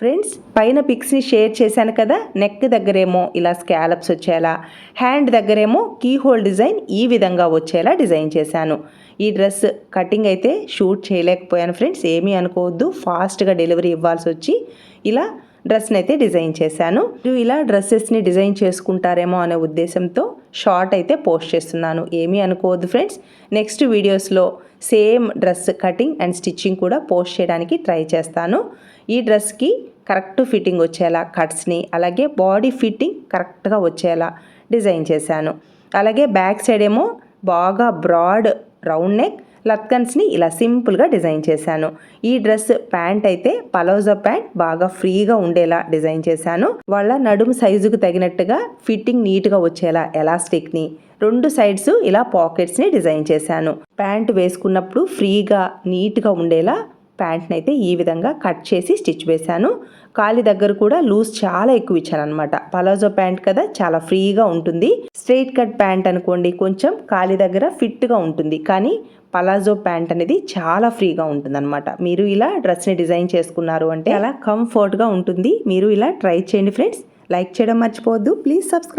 Friends పైన పిక్స్ని share చేశాను కదా, నెక్ దగ్గరేమో ఇలా స్కాలప్స్ వచ్చేలా, హ్యాండ్ దగ్గరేమో కీ హోల్ డిజైన్ ఈ విధంగా వచ్చేలా డిజైన్ చేశాను. ఈ డ్రెస్ కటింగ్ అయితే షూట్ చేయలేకపోయాను ఫ్రెండ్స్, ఏమీ అనుకోవద్దు. ఫాస్ట్గా డెలివరీ ఇవ్వాల్సి వచ్చి ఇలా డ్రెస్ని అయితే డిజైన్ చేశాను. మీరు ఇలా డ్రెస్సెస్ని డిజైన్ చేసుకుంటారేమో అనే ఉద్దేశంతో షార్ట్ అయితే పోస్ట్ చేస్తున్నాను, ఏమీ అనుకోవద్దు ఫ్రెండ్స్. నెక్స్ట్ వీడియోస్లో same dress cutting and stitching కూడా పోస్ట్ చేయడానికి ట్రై చేస్తాను. ఈ డ్రెస్కి కరెక్ట్ ఫిట్టింగ్ వచ్చేలా కట్స్ని, అలాగే బాడీ ఫిట్టింగ్ కరెక్ట్గా వచ్చేలా డిజైన్ చేశాను. అలాగే బ్యాక్ సైడ్ ఏమో బాగా బ్రాడ్ రౌండ్ నెక్ లత్కన్స్ని ఇలా సింపుల్గా డిజైన్ చేశాను. ఈ డ్రెస్ ప్యాంట్ అయితే పలోజా ప్యాంట్ బాగా ఫ్రీగా ఉండేలా డిజైన్ చేశాను. వాళ్ళ నడుము సైజుకు తగినట్టుగా ఫిట్టింగ్ నీట్గా వచ్చేలా ఎలాస్టిక్ని, రెండు సైడ్స్ ఇలా పాకెట్స్ని డిజైన్ చేశాను. ప్యాంట్ వేసుకున్నప్పుడు ఫ్రీగా నీట్గా ఉండేలా ప్యాంట్ని అయితే ఈ విధంగా కట్ చేసి స్టిచ్ వేశాను. కాలి దగ్గర కూడా లూజ్ చాలా ఎక్కువ ఇచ్చాను అనమాట. పలాజో ప్యాంట్ కదా, చాలా ఫ్రీగా ఉంటుంది. స్ట్రైట్ కట్ ప్యాంట్ అనుకోండి కొంచెం కాలి దగ్గర ఫిట్గా ఉంటుంది, కానీ పలాజో ప్యాంట్ అనేది చాలా ఫ్రీగా ఉంటుంది అనమాట. మీరు ఇలా డ్రెస్ని డిజైన్ చేసుకున్నారు అంటే అలా కంఫర్ట్గా ఉంటుంది. మీరు ఇలా ట్రై చేయండి ఫ్రెండ్స్. లైక్ చేయడం మర్చిపోవద్దు. Please subscribe.